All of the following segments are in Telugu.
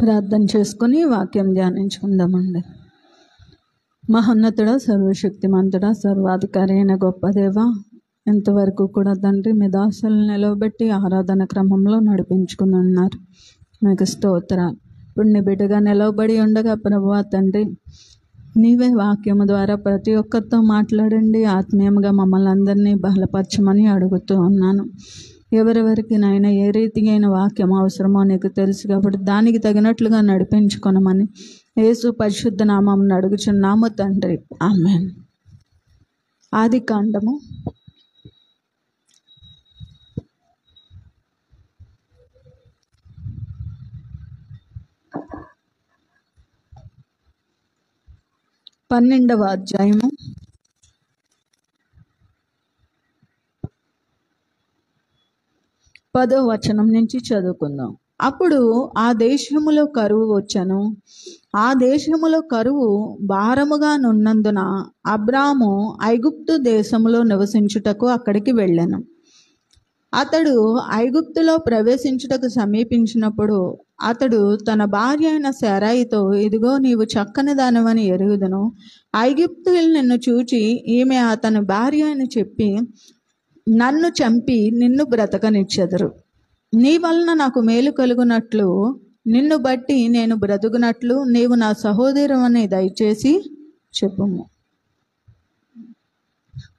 ప్రార్థన చేసుకుని వాక్యం ధ్యానించుకుందామండి. మహోన్నతుడా, సర్వశక్తిమంతుడా, సర్వాధికారి అయిన గొప్ప దేవ, ఇంతవరకు కూడా తండ్రి మీ దాసులను నిలవబెట్టి ఆరాధన క్రమంలో నడిపించుకుని ఉన్నారు. మీకు స్తోత్రాలు. ఇప్పుడు నీ బిడ్డగా నిలవబడి ఉండగా ప్రభువా తండ్రి, నీవే వాక్యము ద్వారా ప్రతి ఒక్కరితో మాట్లాడండి. ఆత్మీయంగా మమ్మల్ని అందరినీ బలపరచమని అడుగుతూ ఉన్నాను. ఎవరెవరికి నాయన ఏ రీతిగా అయిన వాక్యం అవసరమో నీకు తెలుసు కాబట్టి దానికి తగినట్లుగా నడిపించుకొనమని యేసు పరిశుద్ధ నామం అడుగుచున్నాము తండ్రి, ఆమేన్. ఆదికాండము 12వ అధ్యాయము 10వ వచనం నుంచి చదువుకుందాం. అప్పుడు ఆ దేశములో కరువు వచ్చెను. ఆ దేశములో కరువు భారముగా నున్నందున అబ్రాము ఐగుప్తు దేశములో నివసించుటకు అక్కడికి వెళ్ళెను. అతడు ఐగుప్తులో ప్రవేశించుటకు సమీపించినప్పుడు అతడు తన భార్య అయిన శారాయితో, ఇదిగో నీవు చక్కని దానివని ఎరుగుదును. ఐగుప్తులు నిన్ను చూచి ఈమె అతని భార్య అని చెప్పి నన్ను చంపి నిన్ను బ్రతకనిచ్చెదరు. నీ వలన నాకు మేలు కలుగునట్లు, నిన్ను బట్టి నేను బ్రతుకునట్లు నీవు నా సహోదరుని దయచేసి చెప్పుము.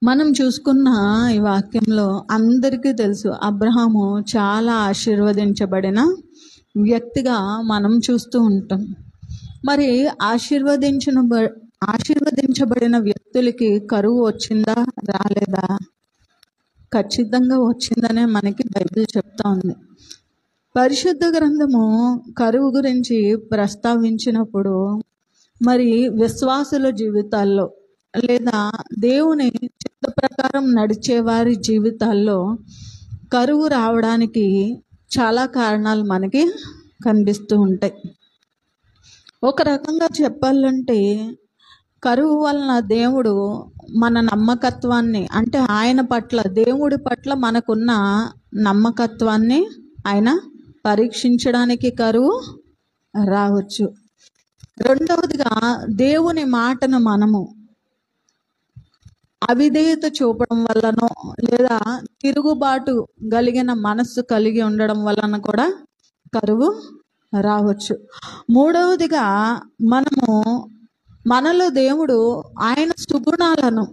మనం చూసుకున్న ఈ వాక్యంలో అందరికీ తెలుసు, అబ్రహాము చాలా ఆశీర్వదించబడిన వ్యక్తిగా మనం చూస్తూ ఉంటాం. మరి ఆశీర్వదించబడిన వ్యక్తులకి కరువు వచ్చిందా రాలేదా? ఖచ్చితంగా వచ్చిందనే మనకి బైబిల్ చెప్తా ఉంది. పరిశుద్ధ గ్రంథము కరువు గురించి ప్రస్తావించినప్పుడు మరి విశ్వాసుల జీవితాల్లో లేదా దేవుని చిత్త ప్రకారం నడిచే వారి జీవితాల్లో కరువు రావడానికి చాలా కారణాలు మనకి కనిపిస్తూ ఉంటాయి. ఒక రకంగా చెప్పాలంటే కరువు వలన దేవుడు మన నమ్మకత్వాన్ని, అంటే ఆయన పట్ల, దేవుడి పట్ల మనకున్న నమ్మకత్వాన్ని ఆయన పరీక్షించడానికి కరువు రావచ్చు. రెండవదిగా దేవుని మాటను మనము అవిధేయత చూపడం వల్లనో లేదా తిరుగుబాటు కలిగిన మనస్సు కలిగి ఉండడం వలన కూడా కరువు రావచ్చు. మూడవదిగా మనలో దేవుడు ఆయన సుగుణాలను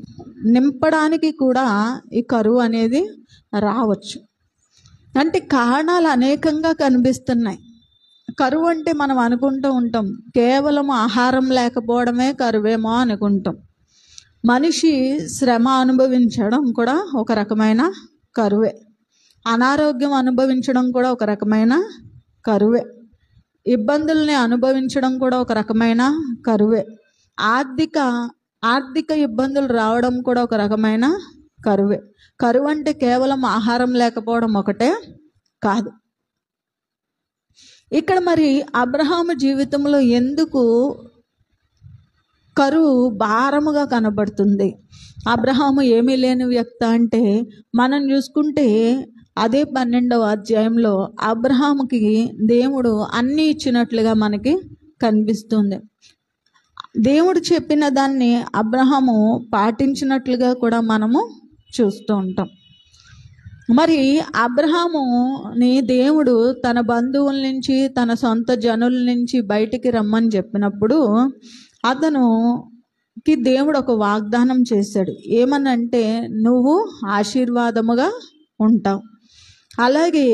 నింపడానికి కూడా ఈ కరువు అనేది రావచ్చు. అంటే కారణాలు అనేకంగా కనిపిస్తున్నాయి. కరువు అంటే మనం అనుకుంటూ ఉంటాం కేవలం ఆహారం లేకపోవడమే కరువేమో అనుకుంటాం. మనిషి శ్రమ అనుభవించడం కూడా ఒక రకమైన కరువే. అనారోగ్యం అనుభవించడం కూడా ఒక రకమైన కరువే. ఇబ్బందుల్ని అనుభవించడం కూడా ఒక రకమైన కరువే. ఆర్థిక ఇబ్బందులు రావడం కూడా ఒక రకమైన కరువే. కరువు అంటే కేవలం ఆహారం లేకపోవడం ఒకటే కాదు. ఇక్కడ మరి అబ్రహాము జీవితంలో ఎందుకు కరువు భారముగా కనబడుతుంది? అబ్రహాము ఏమీ లేని వ్యక్తి అంటే మనం చూసుకుంటే అదే 12వ అధ్యాయంలో అబ్రహాముకి దేవుడు అన్నీ ఇచ్చినట్లుగా మనకి కనిపిస్తుంది. దేవుడు చెప్పిన దాన్ని అబ్రహాము పాటించినట్లుగా కూడా మనము చూస్తూ ఉంటాం. మరి అబ్రహాముని దేవుడు తన బంధువుల నుంచి, తన సొంత జనుల నుంచి బయటికి రమ్మని చెప్పినప్పుడు అతనుకి దేవుడు ఒక వాగ్దానం చేశాడు. ఏమనంటే, నువ్వు ఆశీర్వాదముగా ఉంటావు, అలాగే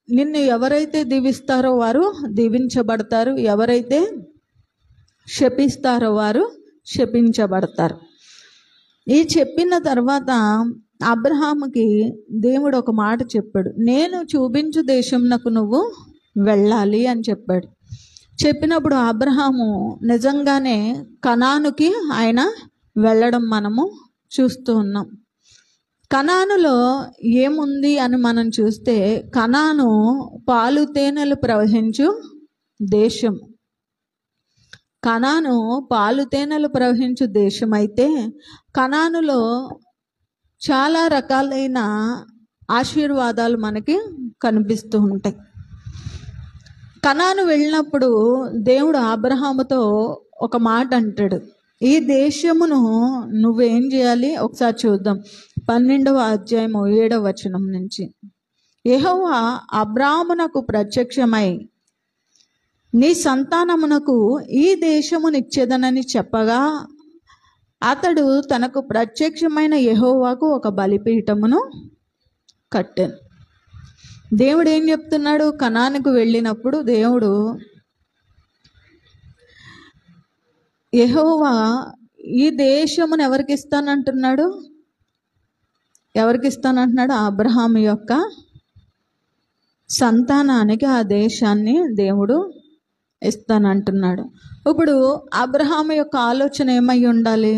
నిన్ను ఎవరైతే దీవిస్తారో వారు దీవించబడతారు, ఎవరైతే శపిస్తారో వారు శపించబడతారు. ఈ చెప్పిన తర్వాత అబ్రహాముకి దేవుడు ఒక మాట చెప్పాడు, నేను చూపించు దేశంనకు నువ్వు వెళ్ళాలి అని చెప్పాడు. చెప్పినప్పుడు అబ్రహాము నిజంగానే కనానుకి ఆయన వెళ్ళడం మనము చూస్తూ ఉన్నాం. కనానులో ఏముంది అని మనం చూస్తే, కనాను పాలు తేనెలు ప్రవహించు దేశం. కనాను పాలు తేనెలు ప్రవహించు దేశం అయితే కనానులో చాలా రకాలైన ఆశీర్వాదాలు మనకి కనిపిస్తూ ఉంటాయి. కనాను వెళ్ళినప్పుడు దేవుడు అబ్రహాముతో ఒక మాట అంటాడు, ఈ దేశమును నువ్వేం చేయాలి ఒకసారి చూద్దాం. 12వ అధ్యాయము 7వ వచనం నుంచి. యెహోవా అబ్రామునకు ప్రత్యక్షమై నీ సంతానమునకు ఈ దేశమునిచ్చేదనని చెప్పగా అతడు తనకు ప్రత్యక్షమైన యెహోవాకు ఒక బలిపీఠమును కట్టాను. దేవుడు ఏం చెప్తున్నాడు? కనానుకు వెళ్ళినప్పుడు దేవుడు యెహోవా ఈ దేశమును ఎవరికి ఇస్తానంటున్నాడు? ఎవరికి ఇస్తానంటున్నాడు? అబ్రహాము యొక్క సంతానానికి ఆ దేశాన్ని దేవుడు ఇస్తానంటున్నాడు. ఇప్పుడు అబ్రహాము యొక్క ఆలోచన ఏమై ఉండాలి?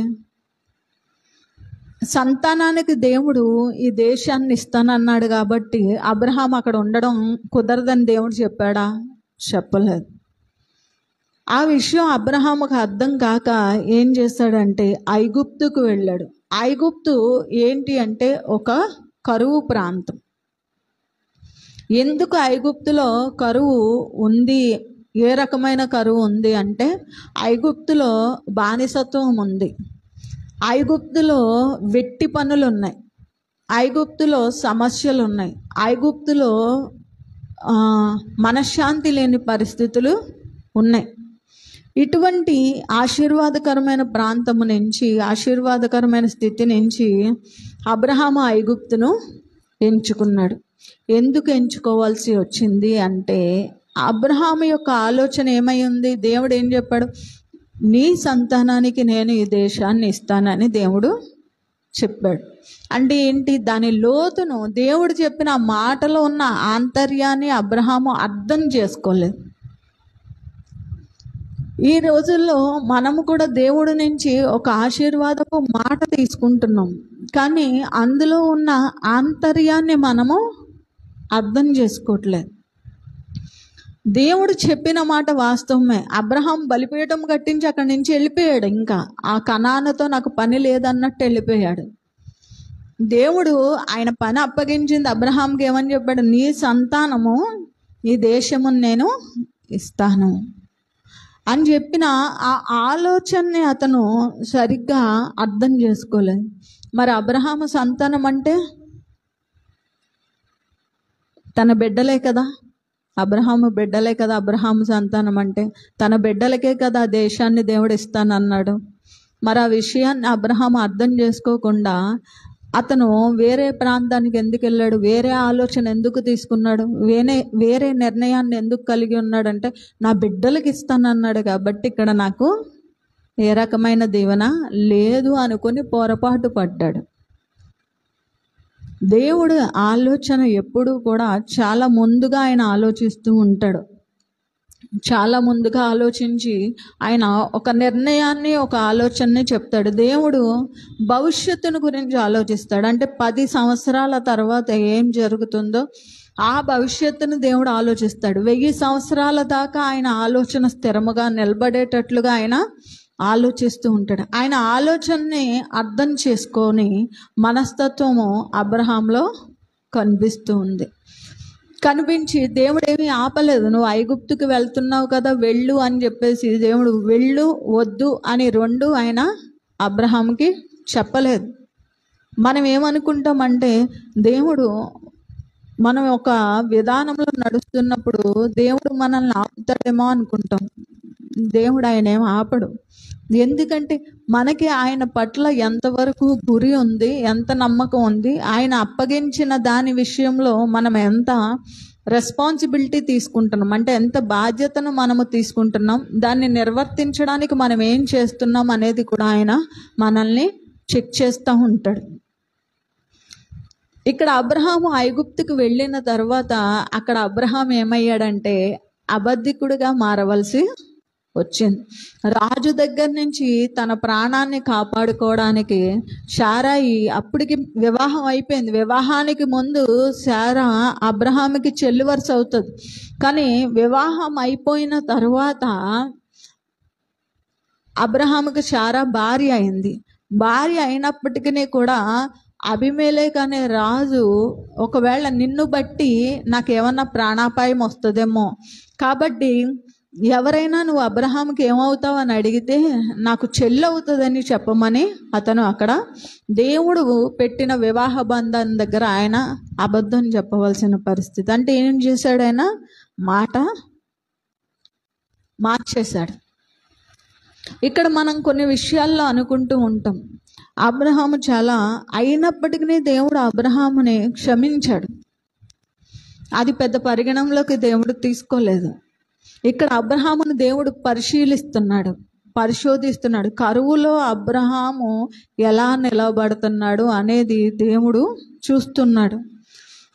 సంతానానికి దేవుడు ఈ దేశాన్ని ఇస్తానన్నాడు కాబట్టి అబ్రహాం అక్కడ ఉండడం కుదరదని దేవుడు చెప్పాడా? చెప్పలేదు. ఆ విషయం అబ్రహాముకు అర్థం కాక ఏం చేశాడంటే ఐగుప్తుకు వెళ్ళాడు. ఐగుప్తు ఏంటి అంటే ఒక కరువు ప్రాంతం. ఎందుకు ఐగుప్తులో కరువు ఉంది? ఏ రకమైన కరువు ఉంది అంటే ఐగుప్తులో బానిసత్వం ఉంది, ఐగుప్తులో వెట్టి పనులు ఉన్నాయి, ఐగుప్తులో సమస్యలు ఉన్నాయి, ఐగుప్తులో మనశ్శాంతి లేని పరిస్థితులు ఉన్నాయి. ఇటువంటి ఆశీర్వాదకరమైన ప్రాంతము నుంచి, ఆశీర్వాదకరమైన స్థితి నుంచి అబ్రహాము ఐగుప్తును ఎంచుకున్నాడు. ఎందుకు ఎంచుకోవాల్సి వచ్చింది అంటే అబ్రహాము యొక్క ఆలోచన ఏమై ఉంది? దేవుడు ఏం చెప్పాడు? నీ సంతానానికి నేను ఈ దేశాన్ని ఇస్తానని దేవుడు చెప్పాడు. అంటే ఏంటి? దాని లోతును, దేవుడు చెప్పిన మాటలో ఉన్న ఆంతర్యాన్ని అబ్రహాము అర్థం చేసుకోలేదు. ఈ రోజుల్లో మనము కూడా దేవుడి నుంచి ఒక ఆశీర్వాదపు మాట తీసుకుంటున్నాం, కానీ అందులో ఉన్న ఆంతర్యాన్ని మనము అర్థం చేసుకోవట్లేదు. దేవుడు చెప్పిన మాట వాస్తవమే. అబ్రహాం బలిపీఠం కట్టించి అక్కడి నుంచి వెళ్ళిపోయాడు. ఇంకా ఆ కనానుతో నాకు పని లేదన్నట్టు వెళ్ళిపోయాడు. దేవుడు ఆయన పని అప్పగించింది అబ్రహాంకి. ఏమని చెప్పాడు? నీ సంతానము ఈ దేశమును నేను ఇస్తాను అని చెప్పిన ఆ ఆలోచనని అతను సరిగ్గా అర్థం చేసుకోలేదు. మరి అబ్రహాము సంతానం అంటే తన బిడ్డలే కదా, అబ్రహాము బిడ్డలే కదా. అబ్రహాము సంతానం అంటే తన బిడ్డలకే కదా ఆ దేశాన్ని దేవుడు ఇస్తానన్నాడు. మరి ఆ విషయాన్ని అబ్రహాము అర్థం చేసుకోకుండా అతను వేరే ప్రాంతానికి ఎందుకు వెళ్ళాడు? వేరే ఆలోచన ఎందుకు తీసుకున్నాడు? వేరే నిర్ణయాన్ని ఎందుకు కలిగి ఉన్నాడంటే నా బిడ్డలకి ఇస్తానన్నాడు కాబట్టి ఇక్కడ నాకు ఏ రకమైన దీవెన లేదు అనుకుని పొరపాటు పడ్డాడు. దేవుడు ఆలోచన ఎప్పుడూ కూడా చాలా ముందుగా ఆయన ఆలోచిస్తూ ఉంటాడు. చాలా ముందుగా ఆలోచించి ఆయన ఒక నిర్ణయాన్ని, ఒక ఆలోచనని చెప్తాడు. దేవుడు భవిష్యత్తును గురించి ఆలోచిస్తాడు. అంటే 10 సంవత్సరాల తర్వాత ఏం జరుగుతుందో ఆ భవిష్యత్తును దేవుడు ఆలోచిస్తాడు. 1000 సంవత్సరాల దాకా ఆయన ఆలోచన స్థిరముగా నిలబడేటట్లుగా ఆయన ఆలోచిస్తూ ఉంటాడు. ఆయన ఆలోచనని అర్థం చేసుకొని మనస్తత్వము అబ్రహాంలో కనిపిస్తూ ఉంది. కనిపించి దేవుడు ఏమీ ఆపలేదు. నువ్వు ఐగుప్తుకి వెళ్తున్నావు కదా, వెళ్ళు అని చెప్పేసి దేవుడు వెళ్ళు వద్దు అని 2 ఆయన అబ్రహాంకి చెప్పలేదు. మనం ఏమనుకుంటామంటే దేవుడు, మనం ఒక విధానంలో నడుస్తున్నప్పుడు దేవుడు మనల్ని ఆపుతాడేమో అనుకుంటాం. దేవుడు ఆయన ఏం ఆపడు. ఎందుకంటే మనకి ఆయన పట్ల ఎంతవరకు గురి ఉంది, ఎంత నమ్మకం ఉంది, ఆయన అప్పగించిన దాని విషయంలో మనం ఎంత రెస్పాన్సిబిలిటీ తీసుకుంటున్నాం, అంటే ఎంత బాధ్యతను మనము తీసుకుంటున్నాం, దాన్ని నిర్వర్తించడానికి మనం ఏం చేస్తున్నాం అనేది కూడా ఆయన మనల్ని చెక్ చేస్తూ ఉంటాడు. ఇక్కడ అబ్రహాము ఐగుప్తుకు వెళ్ళిన తర్వాత అక్కడ అబ్రహాం ఏమయ్యాడంటే అబద్ధికుడిగా మారవలసి వచ్చింది. రాజు దగ్గర నుంచి తన ప్రాణాన్ని కాపాడుకోవడానికి శారాయి, అప్పటికి వివాహం అయిపోయింది. వివాహానికి ముందు శారా అబ్రహాముకి చెల్లి వరుస అవుతుంది. కానీ వివాహం అయిపోయిన తర్వాత అబ్రహాముకి శారా భార్య అయింది. భార్య అయినప్పటికీ కూడా అబీమెలెకు అనే రాజు ఒకవేళ నిన్ను బట్టి నాకేమన్నా ప్రాణాపాయం వస్తుందేమో, కాబట్టి ఎవరైనా నువ్వు అబ్రహాంకి ఏమవుతావు అని అడిగితే నాకు చెల్లి అవుతుందని చెప్పమని అతను అక్కడ దేవుడు పెట్టిన వివాహ బంధం దగ్గర ఆయన అబద్ధం చెప్పవలసిన పరిస్థితి. అంటే ఏం చేశాడు? ఆయన మాట మార్చేశాడు. ఇక్కడ మనం కొన్ని విషయాల్లో అనుకుంటూ ఉంటాం, అబ్రహాము చాలా అయినప్పటికీ దేవుడు అబ్రహాముని క్షమించాడు. అది పెద్ద పరిగణంలోకి దేవుడు తీసుకోలేదు. ఇక్కడ అబ్రహామును దేవుడు పరిశోధిస్తున్నాడు. కరువులో అబ్రహాము ఎలా నిలబడుతున్నాడు అనేది దేవుడు చూస్తున్నాడు.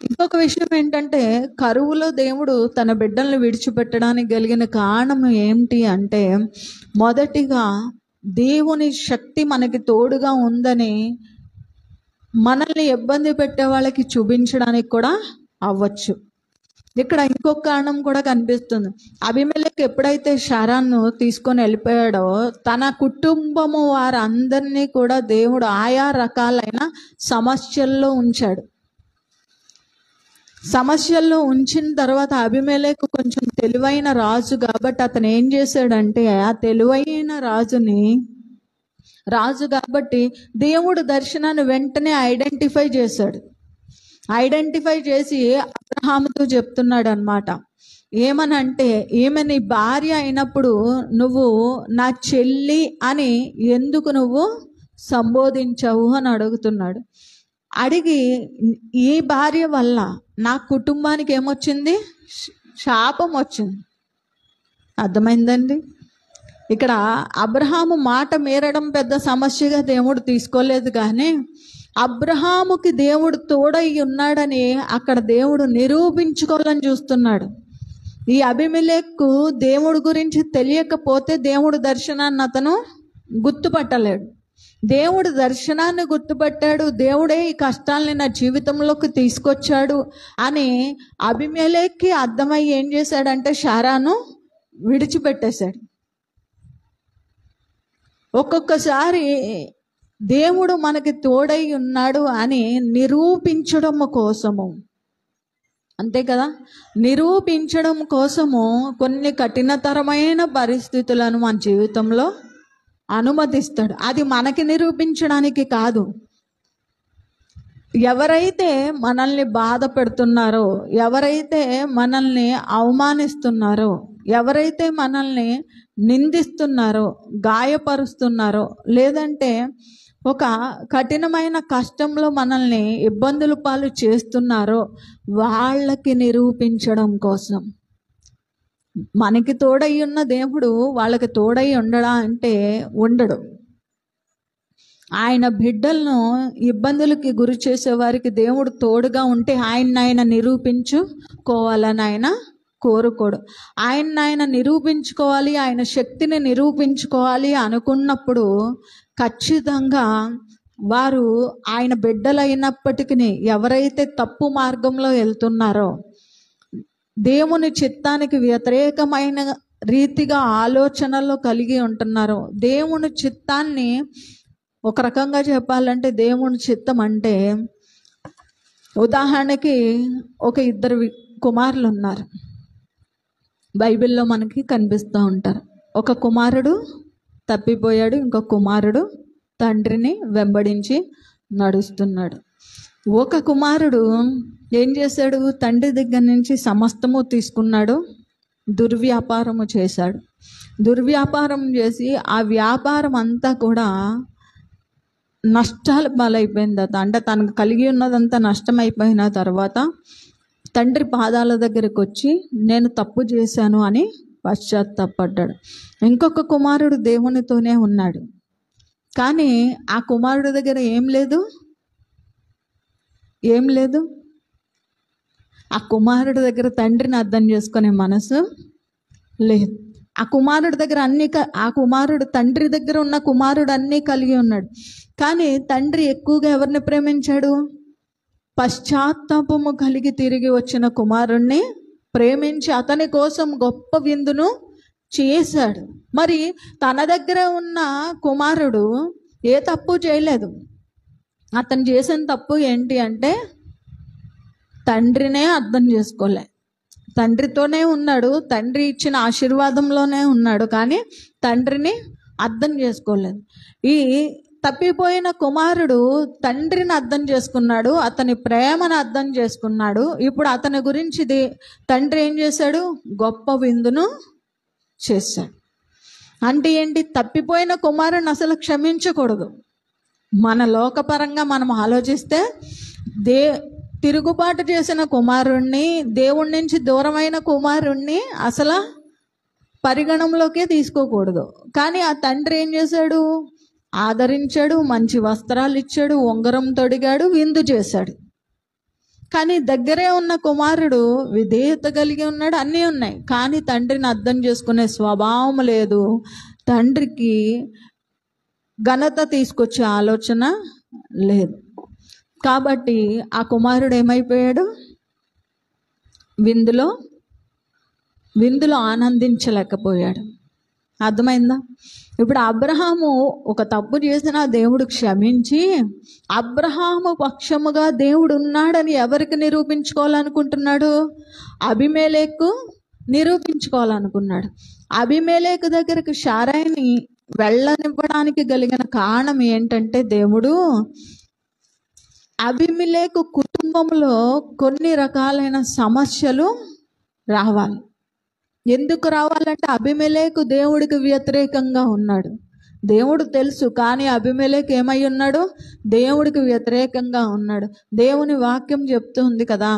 ఇంకొక విషయం ఏంటంటే, కరువులో దేవుడు తన బిడ్డలను విడిచిపెట్టడానికి కలిగిన కారణం ఏంటి అంటే, మొదటిగా దేవుని శక్తి మనకి తోడుగా ఉందని మనల్ని ఇబ్బంది పెట్టే వాళ్ళకి చూపించడానికి కూడా అవ్వచ్చు. ఇక్కడ ఇంకొక కారణం కూడా కనిపిస్తుంది. అబీమెలెకు ఎప్పుడైతే శారాను తీసుకొని వెళ్ళిపోయాడో తన కుటుంబము వారందరినీ కూడా దేవుడు ఆయా రకాలైన సమస్యల్లో ఉంచాడు. సమస్యల్లో ఉంచిన తర్వాత అబీమెలెకు కొంచెం తెలివైన రాజు కాబట్టి అతను ఏం చేశాడంటే, ఆ తెలివైన రాజు కాబట్టి దేవుడు దర్శనాన్ని వెంటనే ఐడెంటిఫై చేసి అబ్రహాముతో చెప్తున్నాడు అన్నమాట. ఏమనంటే, ఈమె నీ భార్య అయినప్పుడు నువ్వు నా చెల్లి అని ఎందుకు నువ్వు సంబోధించావు అని అడుగుతున్నాడు. అడిగి ఈ భార్య వల్ల నా కుటుంబానికి ఏమొచ్చింది? శాపం వచ్చింది. అర్థమైందండి? ఇక్కడ అబ్రహాము మాట మీరడం పెద్ద సమస్యగా దేవుడు తీసుకోలేదు, కానీ అబ్రహాముకి దేవుడు తోడై ఉన్నాడని అక్కడ దేవుడు నిరూపించుకోవాలని చూస్తున్నాడు. ఈ అబీమెలెకు దేవుడి గురించి తెలియకపోతే దేవుడు దర్శనాన్ని అతను గుర్తుపట్టలేడు. దేవుడు దర్శనాన్ని గుర్తుపట్టాడు, దేవుడే ఈ కష్టాలని నా జీవితంలోకి తీసుకొచ్చాడు అని అబీమెలెకుకి అర్థమై ఏం చేశాడంటే శారాను విడిచిపెట్టేశాడు. ఒక్కొక్కసారి దేవుడు మనకి తోడై ఉన్నాడు అని నిరూపించడం కోసము, అంతే కదా, నిరూపించడం కోసము కొన్ని కఠినతరమైన పరిస్థితులను మన జీవితంలో అనుమతిస్తాడు. అది మనకి నిరూపించడానికి కాదు. ఎవరైతే మనల్ని బాధ పెడుతున్నారో, ఎవరైతే మనల్ని అవమానిస్తున్నారో, ఎవరైతే మనల్ని నిందిస్తున్నారో, గాయపరుస్తున్నారో, లేదంటే ఒక కఠినమైన కష్టంలో మనల్ని ఇబ్బందుల పాలు చేస్తున్నారో వాళ్ళకి నిరూపించడం కోసం. మనకి తోడై ఉన్న దేవుడు వాళ్ళకి తోడై ఉండడా అంటే ఉండడు. ఆయన బిడ్డలను ఇబ్బందులకి గురి చేసే వారికి దేవుడు తోడుగా ఉంటే ఆయన నిరూపించుకోవాలని ఆయన కోరుకోడు. ఆయన నిరూపించుకోవాలి, ఆయన శక్తిని నిరూపించుకోవాలి అనుకున్నప్పుడు ఖచ్చితంగా వారు ఆయన బిడ్డలైనప్పటికీ ఎవరైతే తప్పు మార్గంలో వెళ్తున్నారో, దేవుని చిత్తానికి వ్యతిరేకమైన రీతిగా ఆలోచనలు కలిగి ఉంటున్నారో, దేవుని చిత్తాన్ని ఒక రకంగా చెప్పాలంటే, దేవుని చిత్తం అంటే ఉదాహరణకి ఒక ఇద్దరు కుమారులు ఉన్నారు, బైబిల్లో మనకి కనిపిస్తూ ఉంటారు. ఒక కుమారుడు తప్పిపోయాడు, ఇంకొక కుమారుడు తండ్రిని వెంబడించి నడుస్తున్నాడు. ఒక కుమారుడు ఏం చేశాడు? తండ్రి దగ్గర నుంచి సమస్తము తీసుకున్నాడు, దుర్వ్యాపారము చేశాడు. దుర్వ్యాపారం చేసి ఆ వ్యాపారం అంతా కూడా నష్టాలు పాలైపోయింది. అంటే తనకు కలిగి ఉన్నదంతా నష్టమైపోయిన తర్వాత తండ్రి పాదాల దగ్గరికి వచ్చి నేను తప్పు చేశాను అని పశ్చాత్తాపడ్డాడు. ఇంకొక కుమారుడు దేవునితోనే ఉన్నాడు, కానీ ఆ కుమారుడి దగ్గర ఏం లేదు. ఆ కుమారుడి దగ్గర తండ్రిని అర్థం చేసుకునే మనసు లేదు. ఆ కుమారుడి దగ్గర తండ్రి దగ్గర ఉన్న కుమారుడు అన్నీ కలిగి ఉన్నాడు, కానీ తండ్రి ఎక్కువగా ఎవరిని ప్రేమించాడు? పశ్చాత్తాపము కలిగి తిరిగి వచ్చిన కుమారుణ్ణి ప్రేమించి అతని కోసం గొప్ప విందును చేశాడు. మరి తన దగ్గర ఉన్న కుమారుడు ఏ తప్పు చేయలేదు, అతను చేసిన తప్పు ఏంటి అంటే తండ్రినే అర్థం చేసుకోలే. తండ్రితోనే ఉన్నాడు, తండ్రి ఇచ్చిన ఆశీర్వాదంలోనే ఉన్నాడు, కానీ తండ్రిని అర్థం చేసుకోలేదు. ఈ తప్పిపోయిన కుమారుడు తండ్రిని అర్థం చేసుకున్నాడు, అతని ప్రేమను అర్థం చేసుకున్నాడు. ఇప్పుడు అతని గురించి తండ్రి ఏం చేశాడు? గొప్ప విందును చేశాడు. అంటే ఏంటి? తప్పిపోయిన కుమారుని అసలు క్షమించకూడదు. మన లోకపరంగా మనం ఆలోచిస్తే తిరుగుబాటు చేసిన కుమారుణ్ణి, దేవుడి నుంచి దూరమైన కుమారుణ్ణి అసలు పరిగణంలోకే తీసుకోకూడదు. కానీ ఆ తండ్రి ఏం చేశాడు? ఆదరించాడు, మంచి వస్త్రాలు ఇచ్చాడు, ఉంగరం తొడిగాడు, విందు చేశాడు. కానీ దగ్గరే ఉన్న కుమారుడు విధేయత కలిగి ఉన్నాడు, అన్నీ ఉన్నాయి, కానీ తండ్రిని అర్థం చేసుకునే స్వభావం లేదు. తండ్రికి ఘనత తీసుకొచ్చే ఆలోచన లేదు. కాబట్టి ఆ కుమారుడు ఏమైపోయాడు? విందులో ఆనందించలేకపోయాడు. అర్థమైందా? ఇప్పుడు అబ్రహాము ఒక తప్పు చేసిన దేవుడు క్షమించి, అబ్రహాము పక్షముగా దేవుడు ఉన్నాడని ఎవరికి నిరూపించుకోవాలనుకుంటున్నాడు? అబీమెలెకు నిరూపించుకోవాలనుకున్నాడు. అబీమెలెకు దగ్గరకు శారయిని వెళ్ళనివ్వడానికి కలిగిన కారణం ఏంటంటే, దేవుడు అబీమెలెకు కుటుంబంలో కొన్ని రకాలైన సమస్యలు రావాలి. ఎందుకు రావాలంటే అబీమెలెకు దేవుడికి వ్యతిరేకంగా ఉన్నాడు. దేవుడు తెలుసు, కానీ అబీమెలెకు ఏమై ఉన్నాడు? దేవుడికి వ్యతిరేకంగా ఉన్నాడు. దేవుని వాక్యం చెప్తుంది కదా,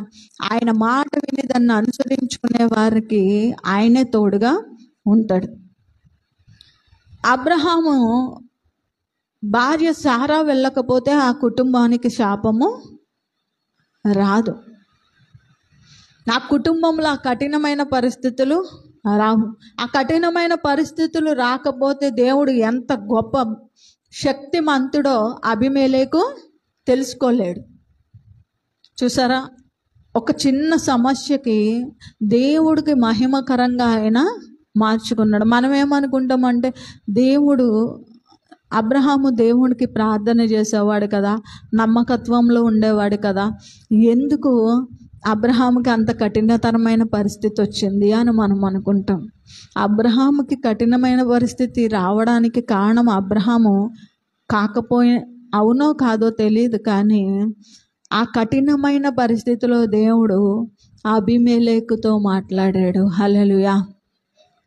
ఆయన మాట విని దాన్ని అనుసరించుకునే వారికి ఆయనే తోడుగా ఉంటాడు. అబ్రహాము భార్య సారా వెళ్ళకపోతే ఆ కుటుంబానికి శాపము రాదు. ఆ కుటుంబంలో ఆ కఠినమైన పరిస్థితులు రావు. ఆ కఠినమైన పరిస్థితులు రాకపోతే దేవుడు ఎంత గొప్ప శక్తిమంతుడో అబీమెలెకు తెలుసుకోలేడు. చూసారా? ఒక చిన్న సమస్యకి దేవుడికి మహిమకరంగా ఆయన మార్చుకున్నాడు. మనం ఏమనుకుంటామంటే, అబ్రహాము దేవుడికి ప్రార్థన చేసేవాడు కదా, నమ్మకత్వంలో ఉండేవాడు కదా, ఎందుకు అబ్రహాముకి అంత కఠినతరమైన పరిస్థితి వచ్చింది అని మనం అనుకుంటాం. అబ్రహాముకి కఠినమైన పరిస్థితి రావడానికి కారణం అబ్రహాము అవునో కాదో తెలియదు, కానీ ఆ కఠినమైన పరిస్థితిలో దేవుడు అబీమెలెకుతో మాట్లాడాడు. హల్లెలూయా!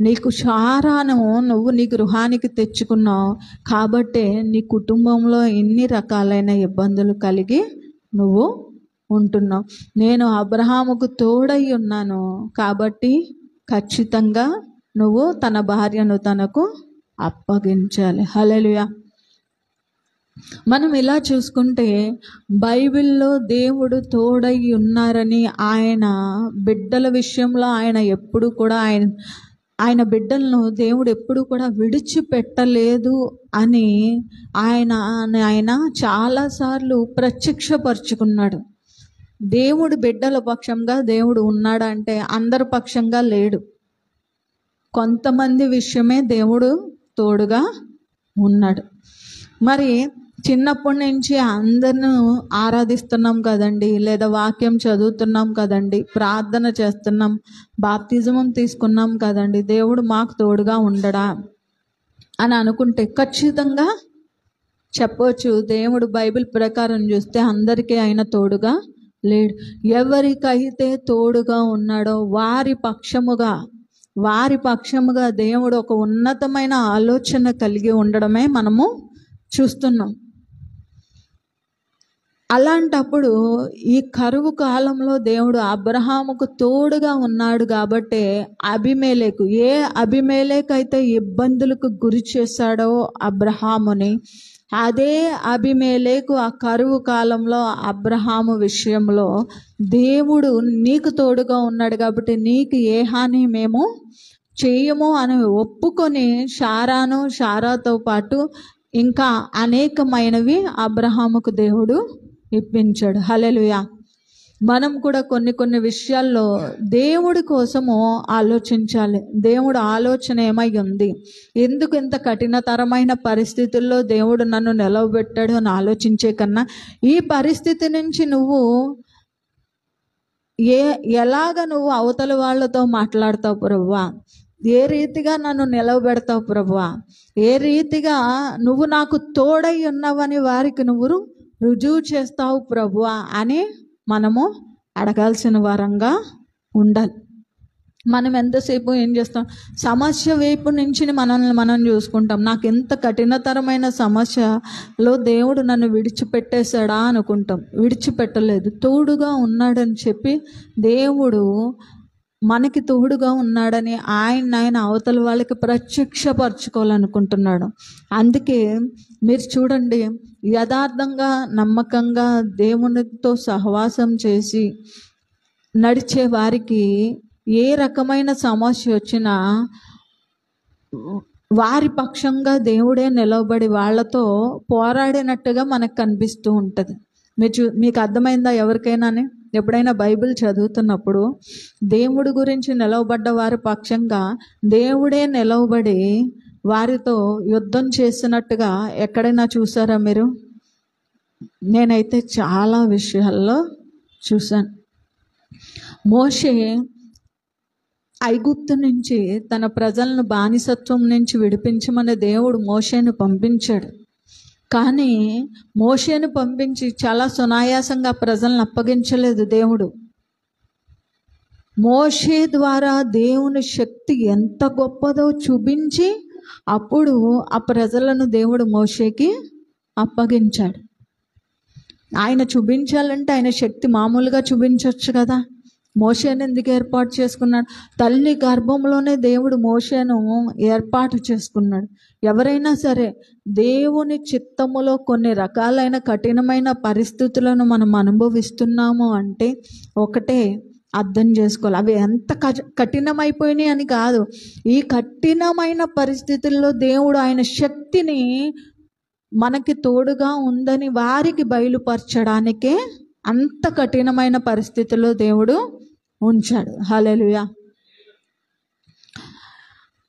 నీకు శారాను నువ్వు నీ గృహానికి తెచ్చుకున్నావు కాబట్టే నీ కుటుంబంలో ఎన్ని రకాలైన ఇబ్బందులు కలిగి నువ్వు ఉంటున్నావు. నేను అబ్రహాముకు తోడై ఉన్నాను కాబట్టి ఖచ్చితంగా నువ్వు తన భార్యను తనకు అప్పగించాలి. హల్లెలూయా! మనం ఇలా చూసుకుంటే బైబిల్లో దేవుడు తోడై ఉన్నారని, ఆయన బిడ్డల విషయంలో ఆయన ఎప్పుడు కూడా ఆయన బిడ్డలను దేవుడు ఎప్పుడు కూడా విడిచిపెట్టలేదు అని ఆయన చాలాసార్లు ప్రత్యక్షపరుచుకున్నాడు. దేవుడు బిడ్డల పక్షంగా దేవుడు ఉన్నాడంటే అందరి పక్షంగా లేడు. కొంతమంది విషయమే దేవుడు తోడుగా ఉన్నాడు. మరి చిన్నప్పటి నుంచి అందరిని ఆరాధిస్తున్నాం కదండి, లేదా వాక్యం చదువుతున్నాం కదండి, ప్రార్థన చేస్తున్నాం, బాప్తిజమం తీసుకున్నాం కదండి, దేవుడు మాకు తోడుగా ఉండడా అని అనుకుంటే ఖచ్చితంగా చెప్పవచ్చు. దేవుడు బైబిల్ ప్రకారం చూస్తే అందరికీ ఆయన తోడుగా లేడు. ఎవరికైతే తోడుగా ఉన్నాడో వారి పక్షముగా దేవుడు ఒక ఉన్నతమైన ఆలోచన కలిగి ఉండడమే మనము చూస్తున్నాం. అలాంటప్పుడు ఈ కరువు కాలంలో దేవుడు అబ్రహాముకు తోడుగా ఉన్నాడు కాబట్టి అబీమెలెకు అయితే ఇబ్బందులకు గురి చేశాడో అబ్రహాముని, అదే అబీమెలెకు ఆ కరువు కాలంలో అబ్రహాము విషయంలో దేవుడు నీకు తోడుగా ఉన్నాడు కాబట్టి నీకు ఏ హాని మేము చేయము అని ఒప్పుకొని శారాతో పాటు ఇంకా అనేకమైనవి అబ్రహాముకు దేవుడు ఇప్పించాడు. హల్లెలూయా! మనం కూడా కొన్ని కొన్ని విషయాల్లో దేవుడి కోసము ఆలోచించాలి. దేవుడు ఆలోచన ఏమై ఉంది, ఎందుకు ఇంత కఠినతరమైన పరిస్థితుల్లో దేవుడు నన్ను నిలవబెట్టాడు అని ఆలోచించే కన్నా, ఈ పరిస్థితి నుంచి నువ్వు ఎలాగ నువ్వు అవతల వాళ్ళతో మాట్లాడతావు ప్రభువా, ఏ రీతిగా నన్ను నిలవబెడతావు ప్రభువా, ఏ రీతిగా నువ్వు నాకు తోడై ఉన్నావని వారికి నువ్వు రుజువు చేస్తావు ప్రభువా అని మనము అడగాల్సిన వారంగా ఉండాలి. మనం ఎంతసేపు ఏం చేస్తాం, సమస్య వైపు నుంచి మనల్ని మనం చూసుకుంటాం. నాకు ఎంత కఠినతరమైన సమస్యలో దేవుడు నన్ను విడిచిపెట్టేశాడా అనుకుంటాం. విడిచిపెట్టలేదు, తోడుగా ఉన్నాడని చెప్పి దేవుడు మనకి తోడుగా ఉన్నాడని ఆయన అవతల వాళ్ళకి ప్రత్యక్షపరచుకోవాలనుకుంటున్నాడు. అందుకే మీరు చూడండి, యథార్థంగా నమ్మకంగా దేవునితో సహవాసం చేసి నడిచే వారికి ఏ రకమైన సమస్య వచ్చినా వారి పక్షంగా దేవుడే నిలవబడి వాళ్ళతో పోరాడినట్టుగా మనకు కనిపిస్తూ ఉంటుంది. మీకు అర్థమైందా? ఎవరికైనా ఎప్పుడైనా బైబిల్ చదువుతున్నప్పుడు దేవుడి గురించి నిలవబడ్డ వారి పక్షంగా దేవుడే నిలవబడి వారితో యుద్ధం చేసినట్టుగా ఎక్కడైనా చూసారా మీరు? నేనైతే చాలా విషయాల్లో చూశాను. మోషే ఐగుప్తు నుంచి తన ప్రజలను బానిసత్వం నుంచి విడిపించమని దేవుడు మోషేను పంపించాడు. కానీ మోషేను పంపించి చాలా సునాయాసంగా ప్రజలను అప్పగించలేదు దేవుడు. మోషే ద్వారా దేవుని శక్తి ఎంత గొప్పదో చూపించి అప్పుడు ఆ ప్రజలను దేవుడు మోషేకి అప్పగించాడు. ఆయన చూపించాలంటే ఆయన శక్తి మామూలుగా చూపించవచ్చు కదా. మోషేను ఎందుకు ఏర్పాటు చేసుకున్నాడు? తల్లి గర్భంలోనే దేవుడు మోషేను ఏర్పాటు చేసుకున్నాడు. ఎవరైనా సరే దేవుని చిత్తములో కొన్ని రకాలైన కఠినమైన పరిస్థితులను మనం అనుభవిస్తున్నాము అంటే ఒకటే అర్థం చేసుకోవాలి, అవి ఎంత కఠినమైపోయినాయి అని కాదు. ఈ కఠినమైన పరిస్థితుల్లో దేవుడు ఆయన శక్తిని మనకి తోడుగా ఉందని వారికి బయలుపరచడానికే అంత కఠినమైన పరిస్థితుల్లో దేవుడు ఉంచాడు. హల్లెలూయా.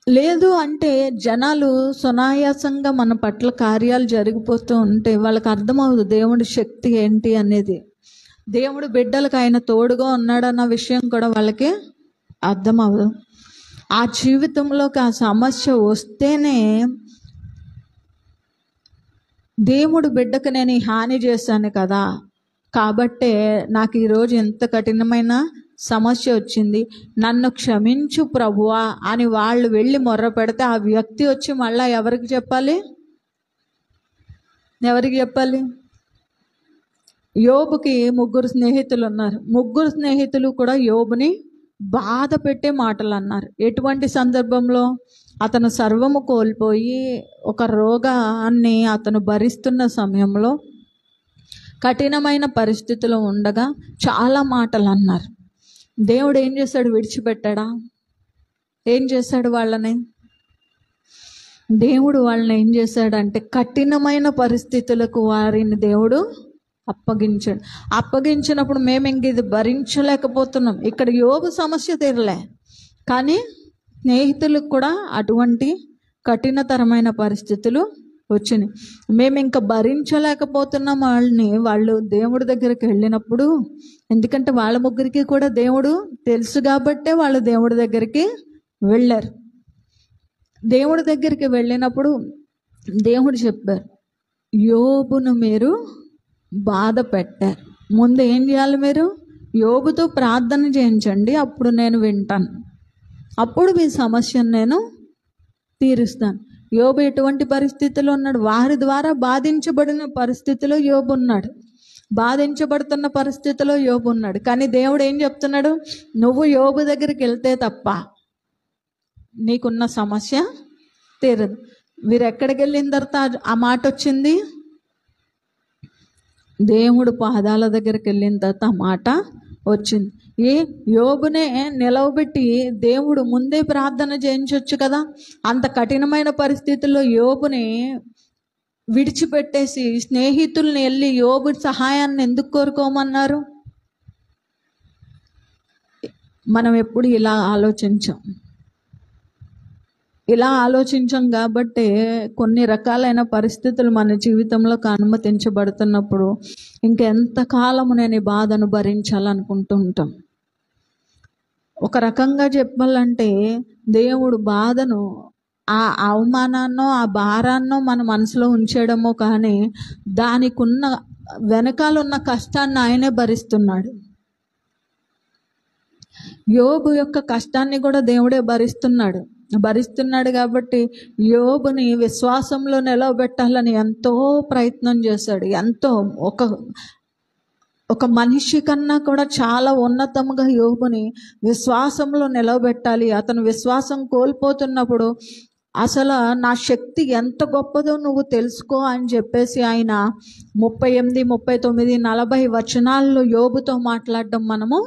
లేదు అంటే జనాలు సునాయాసంగా మన పట్ల కార్యాలు జరిగిపోతూ ఉంటే వాళ్ళకి అర్థమవుతుంది దేవుడి శక్తి ఏంటి అనేది. దేవుడు బిడ్డలకు ఆయన తోడుగా ఉన్నాడన్న విషయం కూడా వాళ్ళకి అర్థమవుదు. ఆ జీవితంలోకి ఆ సమస్య వస్తేనే దేవుడు బిడ్డకు నేను ఈ హాని చేశాను కదా, కాబట్టే నాకు ఈరోజు ఎంత కఠినమైన సమస్య వచ్చింది, నన్ను క్షమించు ప్రభువా అని వాళ్ళు వెళ్ళి మొర్ర పెడితే ఆ వ్యక్తి వచ్చి మళ్ళీ ఎవరికి చెప్పాలి? యోబుకి 3 స్నేహితులు ఉన్నారు. 3 స్నేహితులు కూడా యోబుని బాధ పెట్టే మాటలు అన్నారు. ఎటువంటి సందర్భంలో? అతను సర్వము కోల్పోయి ఒక రోగాన్ని అతను భరిస్తున్న సమయంలో కఠినమైన పరిస్థితిలో ఉండగా చాలా మాటలు అన్నారు. దేవుడు ఏం చేశాడు? విడిచిపెట్టాడా? ఏం చేశాడు వాళ్ళని? దేవుడు వాళ్ళని ఏం చేశాడంటే కఠినమైన పరిస్థితులకు వారిని దేవుడు అప్పగించాడు. అప్పగించినప్పుడు మేము ఇంక ఇది భరించలేకపోతున్నాం. ఇక్కడ యోబు సమస్య తీరలే, కానీ స్నేహితులకు కూడా అటువంటి కఠినతరమైన పరిస్థితులు వచ్చినాయి. మేము ఇంకా భరించలేకపోతున్నాం వాళ్ళు దేవుడి దగ్గరికి వెళ్ళినప్పుడు, ఎందుకంటే వాళ్ళ ముగ్గురికి కూడా దేవుడు తెలుసు కాబట్టే వాళ్ళు దేవుడి దగ్గరికి వెళ్ళారు. దేవుడి దగ్గరికి వెళ్ళినప్పుడు దేవుడు చెప్పారు, యోబును మీరు బాధ పెట్టారు, ముందు ఏం చేయాలి? మీరు యోబుతో ప్రార్థన చేయించండి, అప్పుడు నేను వింటాను, అప్పుడు మీ సమస్యను నేను తీరుస్తాను. యోబు ఎటువంటి పరిస్థితిలో ఉన్నాడు? వారి ద్వారా బాధించబడిన పరిస్థితిలో యోబు ఉన్నాడు, బాధించబడుతున్న పరిస్థితిలో యోబు ఉన్నాడు. కానీ దేవుడు ఏం చెప్తున్నాడు? నువ్వు యోబు దగ్గరికి వెళ్తే తప్ప నీకున్న సమస్య తీరదు. వీరు ఎక్కడికి వెళ్ళిన తర్వాత ఆ మాట వచ్చింది? దేవుడు పాదాల దగ్గరికి వెళ్ళిన తర్వాత ఆ మాట వచ్చింది. యోబునే నిలవబెట్టి దేవుడు ముందే ప్రార్థన చేయించవచ్చు కదా. అంత కఠినమైన పరిస్థితుల్లో యోబుని విడిచిపెట్టేసి స్నేహితుల్ని వెళ్ళి యోబు సహాయాన్ని ఎందుకు కోరుకోమన్నారు? మనం ఎప్పుడు ఇలా ఆలోచించాం కాబట్టి కొన్ని రకాలైన పరిస్థితులు మన జీవితంలోకి అనుమతించబడుతున్నప్పుడు ఇంకెంతకాలము నేను ఈ బాధను భరించాలనుకుంటూ ఉంటాం. ఒక రకంగా చెప్పాలంటే దేవుడు బాధను, ఆ అవమానాన్నో ఆ భారాన్నో మన మనసులో ఉంచేయడమో కానీ దానికి ఉన్న వెనకాలన్న కష్టాన్ని ఆయనే భరిస్తున్నాడు. యోబు యొక్క కష్టాన్ని కూడా దేవుడే భరిస్తున్నాడు కాబట్టి యోబుని విశ్వాసంలో నిలవబెట్టాలని ఎంతో ప్రయత్నం చేశాడు. ఎంతో ఒక మనిషి కన్నా కూడా చాలా ఉన్నతంగా యోబుని విశ్వాసంలో నిలవబెట్టాలి. అతను విశ్వాసం కోల్పోతున్నప్పుడు అసలు నా శక్తి ఎంత గొప్పదో నువ్వు తెలుసుకో అని చెప్పేసి ఆయన 38, 39, 40 వచనాల్లో యోబుతో మాట్లాడడం మనము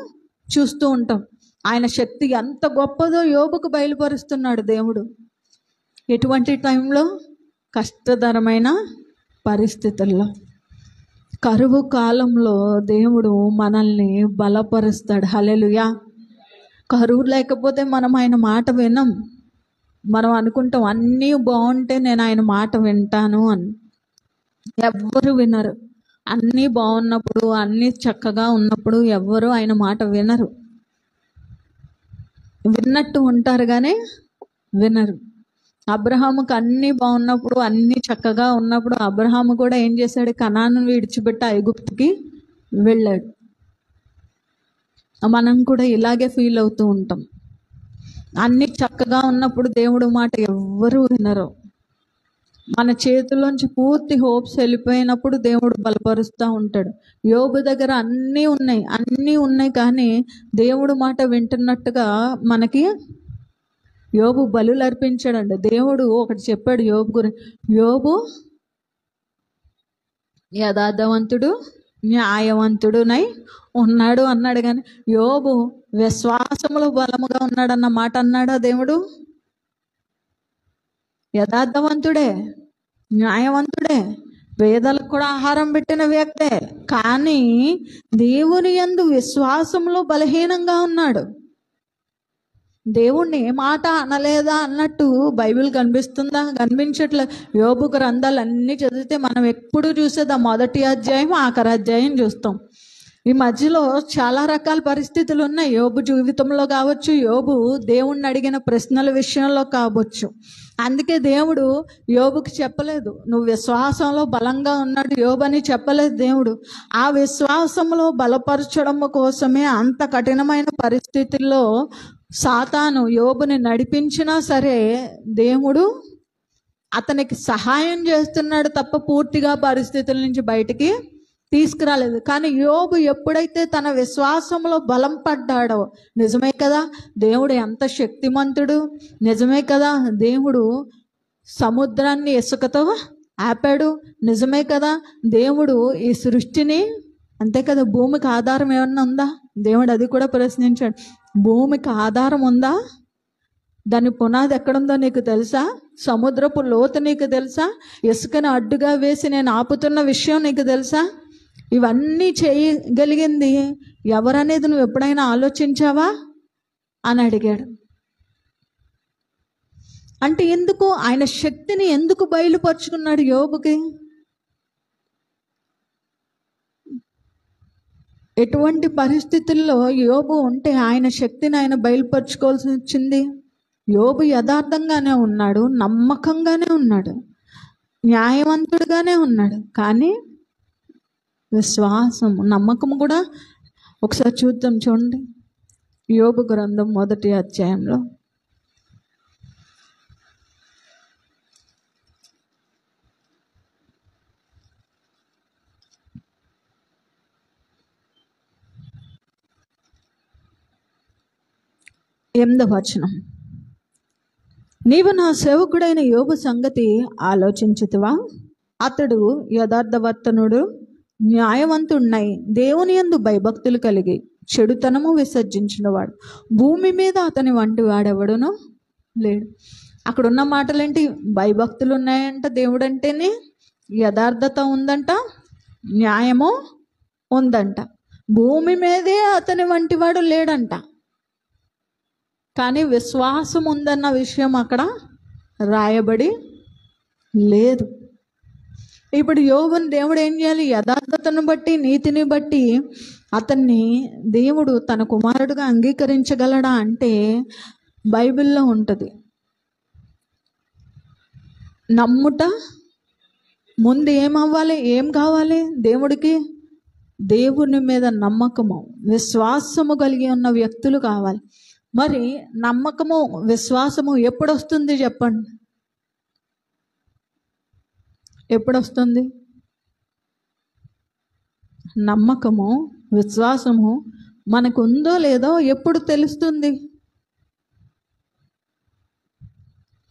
చూస్తూ ఉంటాం. ఆయన శక్తి ఎంత గొప్పదో యోబుకు బయలుపరుస్తున్నాడు దేవుడు. ఎటువంటి టైంలో? కష్టతరమైన పరిస్థితుల్లో, కరువు కాలంలో దేవుడు మనల్ని బలపరుస్తాడు. హల్లెలూయా. కరువు లేకపోతే మనం ఆయన మాట వినం. మనం అనుకుంటాం అన్నీ బాగుంటే నేను ఆయన మాట వింటాను అని. ఎవ్వరు వినరు. అన్నీ బాగున్నప్పుడు, అన్నీ చక్కగా ఉన్నప్పుడు ఎవ్వరు ఆయన మాట వినరు. విన్నట్టు ఉంటారు కానీ వినరు. అబ్రహాముకు అన్నీ బాగున్నప్పుడు, అన్నీ చక్కగా ఉన్నప్పుడు అబ్రహాము కూడా ఏం చేశాడు? కనాను విడిచిపెట్టి ఐగుప్తుకి వెళ్ళాడు. మనం కూడా ఇలాగే ఫీల్ అవుతూ ఉంటాం. అన్నీ చక్కగా ఉన్నప్పుడు దేవుడు మాట ఎవ్వరూ వినరు. మన చేతిలోంచి పూర్తి హోప్స్ వెళ్ళిపోయినప్పుడు దేవుడు బలపరుస్తూ ఉంటాడు. యోబు దగ్గర అన్నీ ఉన్నాయి కానీ దేవుడు మాట వింటున్నట్టుగా మనకి యోబు బలులు అర్పించాడండి. దేవుడు ఒకటి చెప్పాడు యోబు గురించి, యోబు యథార్థవంతుడు, న్యాయవంతుడునై ఉన్నాడు అన్నాడు. కానీ యోబు విశ్వాసములో బలముగా ఉన్నాడన్న మాట అన్నాడా దేవుడు? యథార్థవంతుడే, న్యాయవంతుడే, పేదలకు కూడా ఆహారం పెట్టిన వ్యక్తే, కానీ దేవుని యందు విశ్వాసంలో బలహీనంగా ఉన్నాడు. దేవుణ్ణి ఏ మాట అనలేదా అన్నట్టు బైబిల్ కనిపిస్తుందా? కనిపించట్లేదు. యోబు గ్రంథాలు అన్నీ చదివితే మనం ఎప్పుడు చూసేది ఆ మొదటి అధ్యాయం, ఆఖరి అధ్యాయం చూస్తాం. ఈ మధ్యలో చాలా రకాల పరిస్థితులు ఉన్నాయి. యోబు జీవితంలో కావచ్చు, యోబు దేవుణ్ణి అడిగిన ప్రశ్నల విషయంలో కావచ్చు. అందుకే దేవుడు యోబుకి చెప్పలేదు నువ్వు విశ్వాసంలో బలంగా ఉన్నాడు యోబు అని చెప్పలేదు దేవుడు. ఆ విశ్వాసంలో బలపరచడం కోసమే అంత కఠినమైన పరిస్థితుల్లో సాతాను యోబుని నడిపించినా సరే దేవుడు అతనికి సహాయం చేస్తున్నాడు తప్ప పూర్తిగా పరిస్థితుల నుంచి బయటికి తీసుకురాలేదు. కానీ యోబు ఎప్పుడైతే తన విశ్వాసంలో బలం పడ్డాడో, నిజమే కదా దేవుడు ఎంత శక్తిమంతుడు, నిజమే కదా దేవుడు సముద్రాన్ని ఇసుకతో ఆపాడు, నిజమే కదా దేవుడు ఈ సృష్టిని, అంతే కదా భూమికి ఆధారం ఏమన్నా ఉందా? దేవుడు అది కూడా ప్రశ్నించాడు. భూమికి ఆధారం ఉందా? దాని పునాది ఎక్కడుందో నీకు తెలుసా? సముద్రపు లోతు నీకు తెలుసా? ఇసుకను అడ్డుగా వేసి నేను ఆపుతున్న విషయం నీకు తెలుసా? ఇవన్నీ చేయగలిగింది ఎవరనేది నువ్వు ఎప్పుడైనా ఆలోచించావా అని అడిగాడు. అంటే ఎందుకు ఆయన శక్తిని ఎందుకు బయలుపరుచుకున్నాడు యోబుకి? ఎటువంటి పరిస్థితుల్లో యోబు ఉంటే ఆయన శక్తిని ఆయన బయలుపరుచుకోవాల్సి వచ్చింది? యోబు యథార్థంగానే ఉన్నాడు, నమ్మకంగానే ఉన్నాడు, న్యాయవంతుడుగానే ఉన్నాడు, కానీ విశ్వాసం నమ్మకం కూడా ఒకసారి చూడండి యోబు గ్రంథం 1వ అధ్యాయంలో. ఎనిమిదవ వచనం. నీవు నా సేవకుడైన యోబు సంగతి ఆలోచించుతివా? అతడు యథార్థవర్తనుడు, న్యాయవంతుడునై దేవుని యందు భయభక్తులు కలిగి చెడుతనము విసర్జించినవాడు. భూమి మీద అతని వంటి వాడెవడును లేడు. అక్కడ ఉన్న మాటలేంటి? భయభక్తులు ఉన్నాయంట దేవుడు అంటేనే, యథార్థత ఉందంట, న్యాయము ఉందంట, భూమి మీదే అతని వంటి వాడు లేడంట. కానీ విశ్వాసం ఉందన్న విషయం అక్కడ రాయబడి లేదు. ఇప్పుడు యోబుని దేవుడు ఏం చేయాలి? యథార్థతను బట్టి, నీతిని బట్టి అతన్ని దేవుడు తన కుమారుడుగా అంగీకరించగలడా అంటే బైబిల్లో ఉంటుంది. నమ్ముట ముందు ఏమవ్వాలి? ఏం కావాలి దేవుడికి? దేవుని మీద నమ్మకము, విశ్వాసము కలిగి ఉన్న వ్యక్తులు కావాలి. మరి నమ్మకము, విశ్వాసము ఎప్పుడు వస్తుంది చెప్పండి? ఎప్పుడు వస్తుంది? నమ్మకము, విశ్వాసము మనకు ఉందో లేదో ఎప్పుడు తెలుస్తుంది?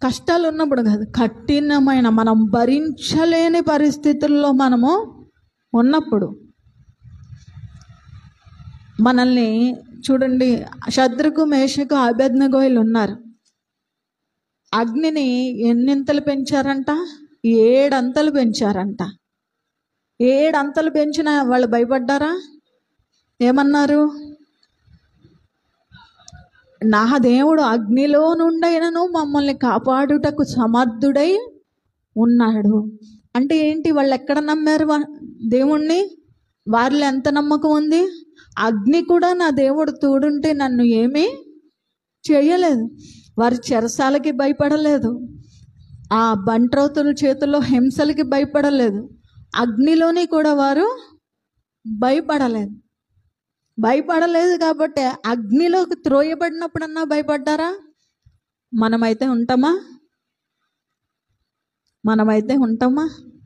కష్టాలు ఉన్నప్పుడు కాదు, కఠినమైన మనం భరించలేని పరిస్థితుల్లో మనము ఉన్నప్పుడు. మనల్ని చూడండి, శద్రకు, మేషకు, అబేద్నెగోలు ఉన్నారు. అగ్నిని ఎన్నింతలు పెంచారంట? 7 అంతలు పెంచారంట. 7 అంతలు పెంచిన వాళ్ళు భయపడ్డారా? ఏమన్నారు? నా దేవుడు అగ్నిలో నుండైనను మమ్మల్ని కాపాడుటకు సమర్థుడై ఉన్నాడు. అంటే ఏంటి? వాళ్ళు ఎక్కడ నమ్మారు దేవుణ్ణి? వారిలో ఎంత నమ్మకం ఉంది? అగ్ని కూడా నా దేవుడు తోడుంటే నన్ను ఏమీ చేయలేదు. వారి చెరసాలకి భయపడలేదు, ఆ బంట్రౌతుల చేతుల్లో హింసలకి భయపడలేదు, అగ్నిలోని కూడా వారు భయపడలేదు కాబట్టి అగ్నిలోకి త్రోయబడినప్పుడన్నా భయపడ్డారా? మనమైతే ఉంటామా?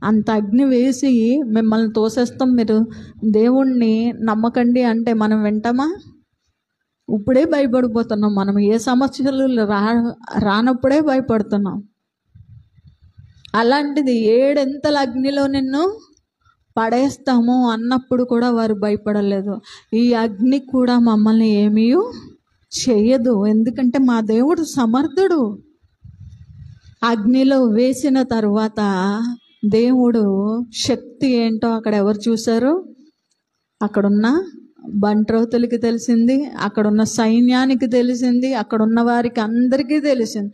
అంత అగ్ని వేసి మిమ్మల్ని తోసేస్తాం, మీరు దేవుణ్ణి నమ్మకండి అంటే మనం వింటామా? ఇప్పుడే భయపడిపోతున్నాం. మనం ఏ సమస్యలు రానప్పుడే భయపడుతున్నాం. అలాంటిది 7 అంతల అగ్నిలో నిన్ను పడేస్తాము అన్నప్పుడు కూడా వారు భయపడలేదు. ఈ అగ్ని కూడా మమ్మల్ని ఏమీ చేయదు, ఎందుకంటే మా దేవుడు సమర్థుడు. అగ్నిలో వేసిన తర్వాత దేవుడు శక్తి ఏంటో అక్కడ ఎవరు చూశారు? అక్కడున్న బంట్రౌతులకి తెలిసింది, అక్కడున్న సైన్యానికి తెలిసింది, అక్కడున్న వారికి అందరికీ తెలిసింది.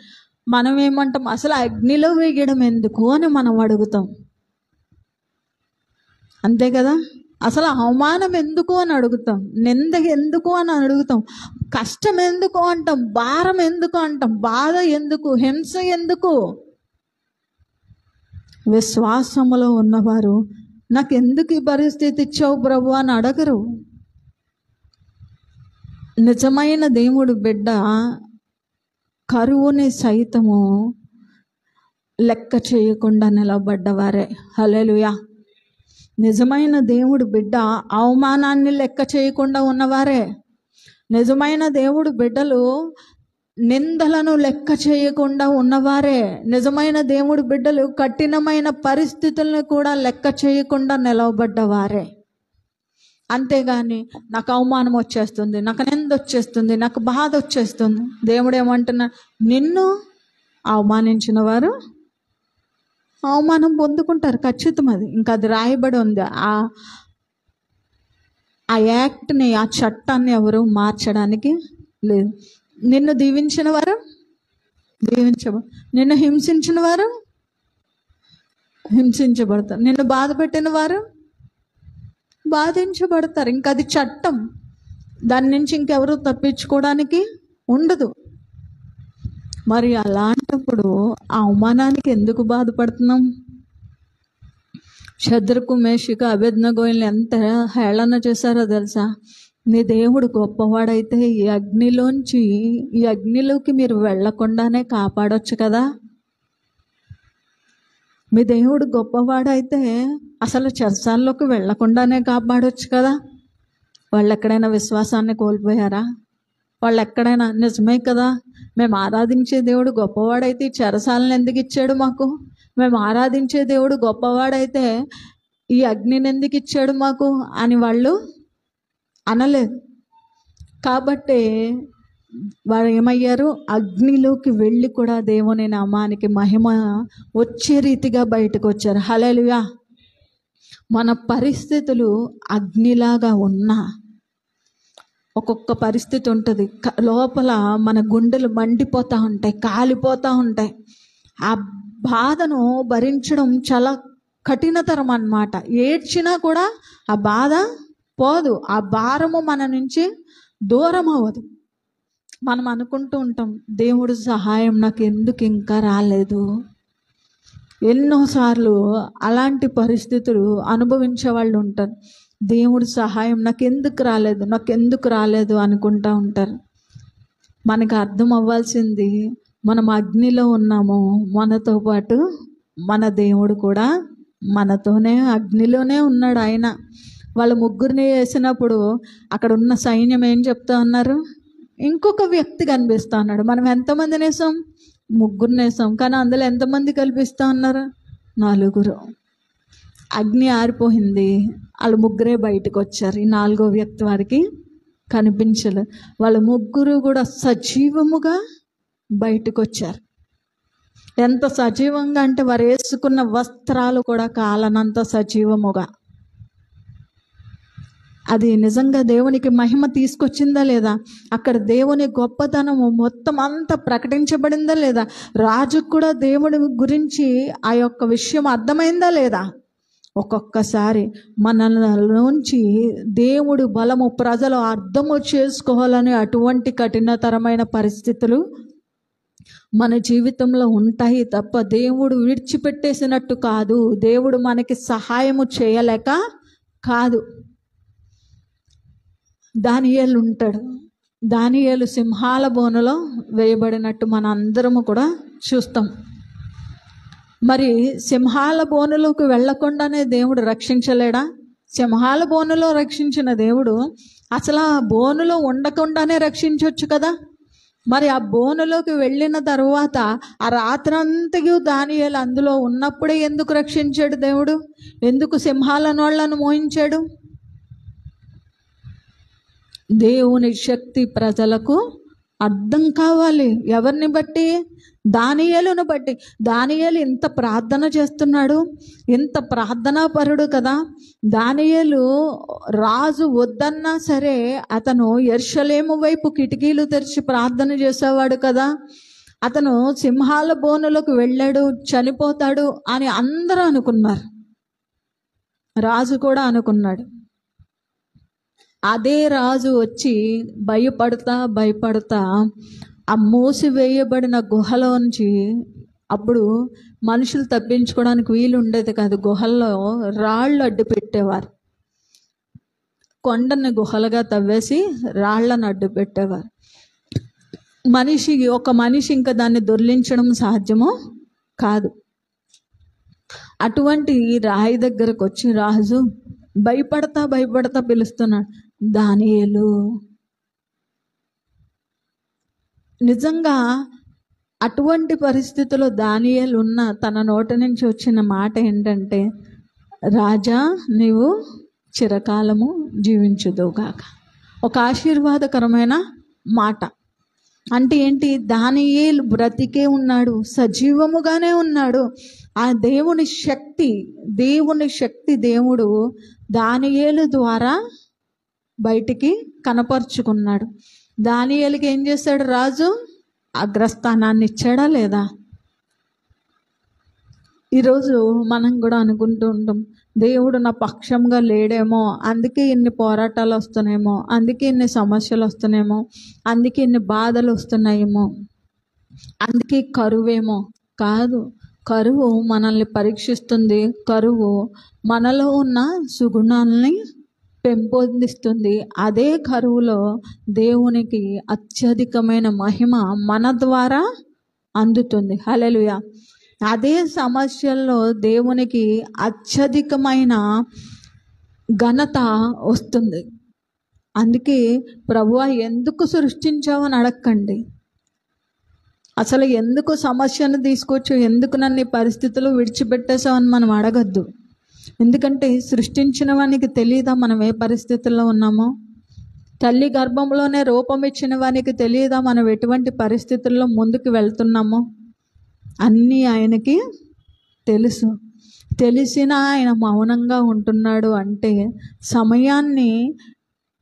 మనం ఏమంటాం? అసలు అగ్నిలో వేయడం ఎందుకు అని మనం అడుగుతాం, అంతే కదా? అసలు అవమానం ఎందుకు అని అడుగుతాం, నింద ఎందుకు అని అడుగుతాం, కష్టం ఎందుకు అంటాం, భారం ఎందుకు అంటాం, బాధ ఎందుకు, హింస ఎందుకు? విశ్వాసములో ఉన్నవారు నాకు ఎందుకు ఈ పరిస్థితి ఇచ్చావు ప్రభు అని అడగరు. నిజమైన దేవుడు బిడ్డ కరువుని సైతము లెక్క చేయకుండా నిలబడ్డవారే. హల్లెలూయా. నిజమైన దేవుడు బిడ్డ అవమానాన్ని లెక్క చేయకుండా ఉన్నవారే. నిజమైన దేవుడు బిడ్డలు నిందలను లెక్క చేయకుండా ఉన్నవారే. నిజమైన దేవుడు బిడ్డలు కఠినమైన పరిస్థితులను కూడా లెక్క చేయకుండా నిలవబడ్డవారే. అంతేగాని నాకు అవమానం వచ్చేస్తుంది, నాకు నింద వచ్చేస్తుంది, నాకు బాధ వచ్చేస్తుంది. దేవుడు ఏమంటున్నా? నిన్ను అవమానించిన వారు అవమానం పొందుకుంటారు, ఖచ్చితం. అది ఇంకా అది రాయబడి ఉంది. ఆ యాక్ట్ని, ఆ చట్టాన్ని ఎవరు మార్చడానికి లేదు. నిన్ను దీవించిన వారు నిన్ను హింసించిన వారు హింసించబడతారు, నిన్ను బాధ పెట్టిన వారు బాధించబడతారు. ఇంకా అది చట్టం, దాని నుంచి ఇంకెవరు తప్పించుకోవడానికి ఉండదు. మరి అలాంటప్పుడు ఆ అవమానానికి ఎందుకు బాధపడుతున్నాం? శద్రకు, మేషకు, అబేద్నెగోల్ని ఎంత హేళన చేశారో తెలుసా? నీ దేవుడు గొప్పవాడైతే ఈ అగ్నిలోకి మీరు వెళ్లకుండానే కాపాడొచ్చు కదా. మీ దేవుడు గొప్పవాడైతే అసలు చెరసాల్లోకి వెళ్లకుండానే కాపాడొచ్చు కదా. వాళ్ళు ఎక్కడైనా విశ్వాసాన్ని కోల్పోయారా? వాళ్ళు ఎక్కడైనా నిజమే కదా, మేము ఆరాధించే దేవుడు గొప్పవాడైతే చెరసాలను ఎందుకు ఇచ్చాడు మాకు? మేము ఆరాధించే దేవుడు గొప్పవాడైతే ఈ అగ్నిని ఎందుకు ఇచ్చాడు మాకు అని వాళ్ళు అనలేదు. కాబట్టి వారు ఏమయ్యారు? అగ్నిలోకి వెళ్ళి కూడా దేవుని నామానికి మహిమ వచ్చే రీతిగా బయటకు వచ్చారు. హల్లెలూయా. మన పరిస్థితులు అగ్నిలాగా ఉన్నా ఒక్కొక్క పరిస్థితి ఉంటుంది. లోపల మన గుండెలు మండిపోతూ ఉంటాయి, కాలిపోతూ ఉంటాయి. ఆ బాధను భరించడం చాలా కఠినతరం అన్నమాట. ఏడ్చినా కూడా ఆ బాధ పోదు, ఆ భారము మన నుంచి దూరం అవ్వదు. మనం అనుకుంటూ ఉంటాం, దేవుడు సహాయం నాకు ఎందుకు ఇంకా రాలేదు. ఎన్నోసార్లు అలాంటి పరిస్థితులు అనుభవించే వాళ్ళు ఉంటారు. దేవుడు సహాయం నాకెందుకు రాలేదు అనుకుంటా ఉంటారు. మనకు అర్థం అవ్వాల్సింది, మనం అగ్నిలో ఉన్నాము, మనతో పాటు మన దేవుడు కూడా మనతోనే అగ్నిలోనే ఉన్నాడు. ఆయన వాళ్ళ ముగ్గురిని వేసినప్పుడు అక్కడ ఉన్న సైన్యం ఏం చెప్తా ఉన్నారు, ఇంకొక వ్యక్తి కనిపిస్తా ఉన్నాడు. మనం ఎంతమందిని వేసాం? ముగ్గురిని వేసాం. కానీ అందులో ఎంతమంది కల్పిస్తూ ఉన్నారు? 4. అగ్ని ఆరిపోయింది, వాళ్ళు ముగ్గురే బయటకు వచ్చారు. ఈ 4వ వ్యక్తి వారికి కనిపించలేదు. వాళ్ళ ముగ్గురు కూడా సజీవముగా బయటకు వచ్చారు. ఎంత సజీవంగా అంటే వారు వేసుకున్న వస్త్రాలు కూడా కాలనంత సజీవముగా. అది నిజంగా దేవునికి మహిమ తీసుకొచ్చిందా లేదా? అక్కడ దేవుని గొప్పతనము మొత్తం అంతా ప్రకటించబడిందా లేదా? రాజుకు కూడా దేవుడి గురించి ఆ యొక్క విషయం అర్థమైందా లేదా? ఒక్కొక్కసారి మనలోంచి దేవుడి బలము ప్రజలు అర్థము చేసుకోవాలని అటువంటి కఠినతరమైన పరిస్థితులు మన జీవితంలో ఉంటాయి తప్ప దేవుడు విడిచిపెట్టేసినట్టు కాదు. దేవుడు మనకి సహాయము చేయలేక కాదు. దానియేలు ఉంటాడు. దానియేలు సింహాల బోనులో వేయబడినట్టు మన అందరము కూడా చూస్తాం. మరి సింహాల బోనులోకి వెళ్లకుండానే దేవుడు రక్షించలేడా? సింహాల బోనులో రక్షించిన దేవుడు అసలు ఆ బోనులో ఉండకుండానే రక్షించవచ్చు కదా. మరి ఆ బోనులోకి వెళ్ళిన తర్వాత ఆ రాత్రంతయు దానియేలు అందులో ఉన్నప్పుడే ఎందుకు రక్షించాడు దేవుడు? ఎందుకు సింహాల నోళ్లను మోయించాడు? దేవుని శక్తి ప్రజలకు అర్థం కావాలి. ఎవరిని బట్టి? దానియేలును బట్టి. దానియేలు ఇంత ప్రార్థన చేస్తున్నాడు, ఇంత ప్రార్థనాపరుడు కదా. దానియేలు రాజు వద్దన్నా సరే అతను యెరూషలేము వైపు కిటికీలు తెరిచి ప్రార్థన చేసేవాడు కదా. అతను సింహాల బోనులోకి వెళ్ళాడు, చనిపోతాడు అని అందరూ అనుకున్నారు. రాజు కూడా అనుకున్నాడు. అదే రాజు వచ్చి భయపడతా ఆ మూసివేయబడిన గుహలోంచి, అప్పుడు మనుషులు తప్పించుకోవడానికి వీలు ఉండేది కాదు, గుహల్లో రాళ్ళు అడ్డు పెట్టేవారు. కొండని గుహలుగా తవ్వేసి రాళ్లను అడ్డు పెట్టేవారు. ఒక మనిషి ఇంకా దాన్ని దొర్లించడం సాధ్యమో కాదు. అటువంటి రాయి దగ్గరకు వచ్చి రాజు భయపడతా పిలుస్తున్నాడు, దానియేలు. నిజంగా అటువంటి పరిస్థితిలో దానియేలు ఉన్న తన నోటి నుంచి వచ్చిన మాట ఏంటంటే, రాజా నీవు చిరకాలము జీవించుదువుగాక. ఒక ఆశీర్వాదకరమైన మాట. అంటే ఏంటి? దానియేలు బ్రతికే ఉన్నాడు, సజీవముగానే ఉన్నాడు. ఆ దేవుని శక్తి దేవుడు దానియేలు ద్వారా బయటికి కనపరుచుకున్నాడు. దానియేలుకి ఏం చేశాడు రాజు? అగ్రస్థానాన్ని ఇచ్చాడా లేదా? ఈరోజు మనం కూడా అనుకుంటూ ఉంటాం, దేవుడు నా పక్షంగా లేడేమో, అందుకే ఇన్ని పోరాటాలు వస్తున్నాయేమో, అందుకే ఇన్ని సమస్యలు వస్తున్నాయేమో, అందుకే ఇన్ని బాధలు వస్తున్నాయేమో, అందుకే కరువేమో. కాదు, కరువు మనల్ని పరీక్షిస్తుంది. కరువు మనలో ఉన్న సుగుణాలని పెంపొందిస్తుంది. అదే కరువులో దేవునికి అత్యధికమైన మహిమ మన ద్వారా అందుతుంది. హల్లెలూయా. అదే సమస్యల్లో దేవునికి అత్యధికమైన ఘనత వస్తుంది. అందుకే ప్రభువా ఎందుకు సృష్టించావని అడగకండి. అసలు ఎందుకు సమస్యను తీసుకొచ్చు, ఎందుకు నన్ను ఈ పరిస్థితులు విడిచిపెట్టేసావని మనం అడగద్దు. ఎందుకంటే సృష్టించిన వానికి తెలియదా మనం ఏ పరిస్థితుల్లో ఉన్నామో? తల్లి గర్భంలోనే రూపం ఇచ్చిన వానికి తెలియదా మనం ఎటువంటి పరిస్థితుల్లో ముందుకు వెళ్తున్నామో? అన్నీ ఆయనకి తెలుసు. తెలిసినా ఆయన మౌనంగా ఉంటున్నాడు అంటే సమయాన్ని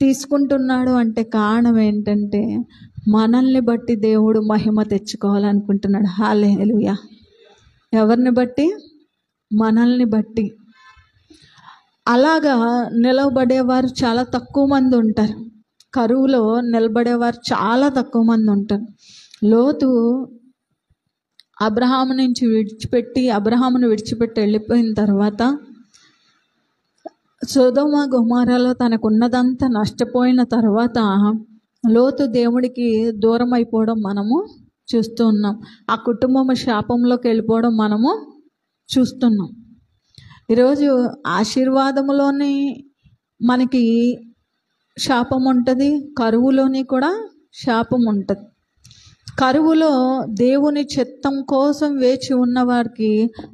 తీసుకుంటున్నాడు అంటే కారణం ఏంటంటే మనల్ని బట్టి దేవుడు మహిమ తెచ్చుకోవాలనుకుంటున్నాడు. హల్లెలూయా. ఎవరిని బట్టి? మనల్ని బట్టి. అలాగా నిలబడేవారు చాలా తక్కువ మంది ఉంటారు. కరువులో నిలబడేవారు చాలా తక్కువ మంది ఉంటారు. లోతు అబ్రహామును విడిచిపెట్టి వెళ్ళిపోయిన తర్వాత సొదొమ గొమొర్రాలో తనకున్నదంతా నష్టపోయిన తర్వాత లోతు దేవుడికి దూరం అయిపోవడం మనము చూస్తూ ఉన్నాం. ఆ కుటుంబం శాపంలోకి వెళ్ళిపోవడం మనము చూస్తున్నాం. ఈరోజు ఆశీర్వాదంలోని మనకి శాపం ఉంటుంది, కరువులోని కూడా శాపం ఉంటుంది. కరువులో దేవుని చిత్తం కోసం వేచి ఉన్న వారికి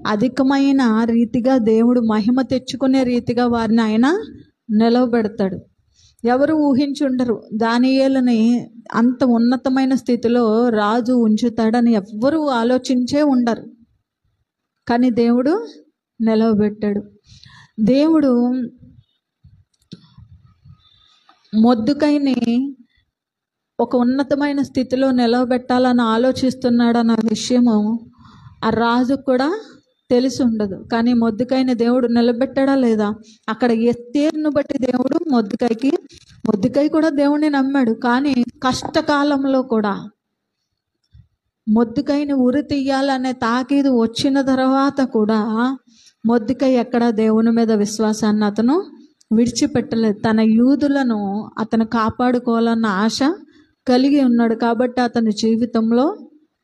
అధికమైన రీతిగా దేవుడు మహిమ తెచ్చుకునే రీతిగా వారిని ఆయన నిలవబెడతాడు. ఎవరు ఊహించుండరు దానియేలుని అంత ఉన్నతమైన స్థితిలో రాజు ఉంచుతాడని ఎవ్వరూ ఆలోచించే ఉండరు. కానీ దేవుడు నిలవబెట్టాడు. దేవుడు మొర్దెకైని ఒక ఉన్నతమైన స్థితిలో నిలవబెట్టాలని ఆలోచిస్తున్నాడన్న విషయము ఆ రాజు కూడా తెలిసి ఉండదు. కానీ మొర్దెకైని దేవుడు నిలబెట్టాడా లేదా? అక్కడ ఎస్తేరును బట్టి దేవుడు మొర్దెకై కూడా దేవుడిని నమ్మాడు. కానీ కష్టకాలంలో కూడా మొర్దెకైని ఉరి తీయాలనే తాకీదు వచ్చిన తర్వాత కూడా మొర్దెకై ఎక్కడ దేవుని మీద విశ్వాసాన్ని అతను విడిచిపెట్టలేదు. తన యూదులను అతను కాపాడుకోవాలన్న ఆశ కలిగి ఉన్నాడు. కాబట్టి అతని జీవితంలో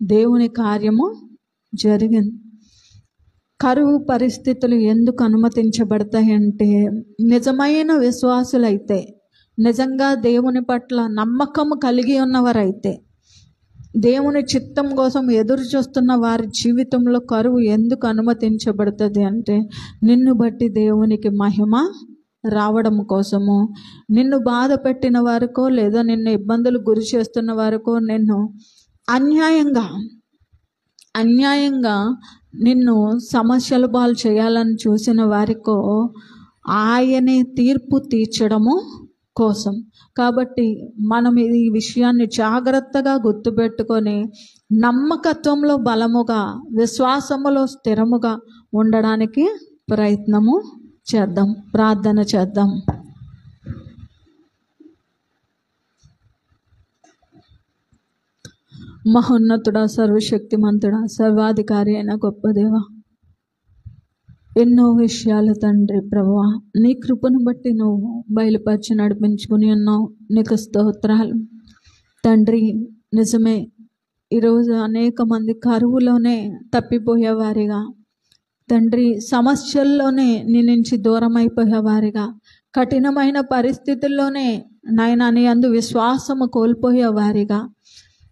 దేవుని కార్యము జరిగింది. కరువు పరిస్థితులు ఎందుకు అనుమతించబడతాయంటే నిజమైన విశ్వాసులైతే, నిజంగా దేవుని పట్ల నమ్మకం కలిగి ఉన్నవారైతే, దేవుని చిత్తం కోసం ఎదురు చూస్తున్న వారి జీవితంలో కరువు ఎందుకు అనుమతించబడుతుంది అంటే నిన్ను బట్టి దేవునికి మహిమ రావడం కోసము. నిన్ను బాధ పెట్టిన వారికో లేదా నిన్ను ఇబ్బందులు గురి చేస్తున్న వారికో, నిన్ను అన్యాయంగా నిన్ను సమస్యల పాలు చేయాలని చూసిన వారికో ఆయనే తీర్పు తీర్చడము కోసం. కాబట్టి మనం ఈ విషయాన్ని జాగ్రత్తగా గుర్తుపెట్టుకొని నమ్మకత్వంలో బలముగా, విశ్వాసములో స్థిరముగా ఉండడానికి ప్రయత్నము చేద్దాం. ప్రార్థన చేద్దాం. మహోన్నతుడా, సర్వశక్తిమంతుడా, సర్వాధికారి అయిన గొప్ప దేవ, ఎన్నో విషయాలు తండ్రి ప్రభువా నీ కృపను బట్టి నువ్వు బయలుపరిచి నడిపించుకుని ఉన్నావు. నీకు స్తోత్రాలు తండ్రి. నిజమే, ఈరోజు అనేక మంది కరువులోనే తప్పిపోయేవారిగా తండ్రి, సమస్యల్లోనే నీ నుంచి దూరం అయిపోయేవారిగా, కఠినమైన పరిస్థితుల్లోనే నాయనా నీ అందు విశ్వాసము కోల్పోయేవారిగా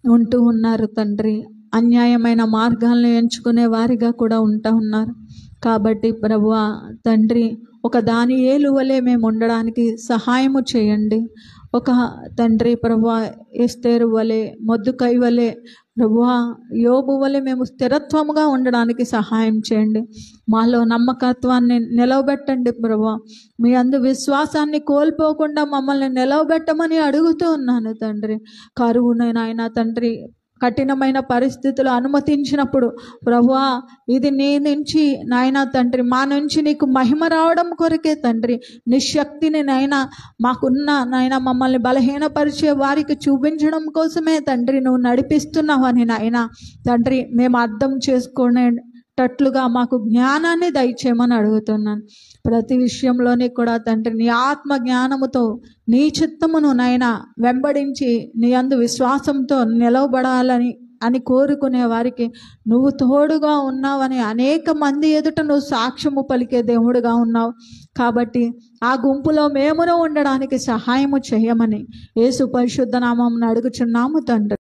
ఉంటూ ఉన్నారు తండ్రి. అన్యాయమైన మార్గాలను ఎంచుకునే వారిగా కూడా ఉంటూ ఉన్నారు. కాబట్టి ప్రభువా తండ్రి, ఒక దానియేలు వలె మేము ఉండడానికి సహాయము చేయండి. ఒక తండ్రి ప్రభువా ఎస్తేరు వలె, మొర్దెకై వలె, ప్రభువా యోబు వలె మేము స్థిరత్వముగా ఉండడానికి సహాయం చేయండి. మాలో నమ్మకత్వాన్ని నిలవబెట్టండి ప్రభువా. మీ అందు విశ్వాసాన్ని కోల్పోకుండా మమ్మల్ని నిలవబెట్టమని అడుగుతూ ఉన్నాను తండ్రి. కరువునైనా తండ్రి, కఠినమైన పరిస్థితులు అనుమతించినప్పుడు ప్రభువా ఇది నీ నుంచి నాయనా తండ్రి, మా నుంచి నీకు మహిమ రావడం కొరకే తండ్రి. నీ శక్తిని నాయనా మాకున్న నాయనా మమ్మల్ని బలహీనపరిచే వారికి చూపించడం కోసమే తండ్రి నువ్వు నడిపిస్తున్నావని నాయనా తండ్రి మేము అర్థం చేసుకునేటట్లుగా మాకు జ్ఞానాన్ని దయచేయమని అడుగుతున్నాను. ప్రతి విషయంలోని కూడా తండ్రి నీ ఆత్మ జ్ఞానముతో నీ చిత్తమును నాయనా వెంబడించి నీ అందు విశ్వాసంతో నిలవబడాలని కోరుకునే వారికి నువ్వు తోడుగా ఉన్నావని అనేక మంది ఎదుట నువ్వు సాక్ష్యము పలికే దేవుడుగా ఉన్నావు. కాబట్టి ఆ గుంపులో మేమును ఉండడానికి సహాయము చేయమని యేసు పరిశుద్ధ నామమున అడుగుచున్నాము తండ్రి.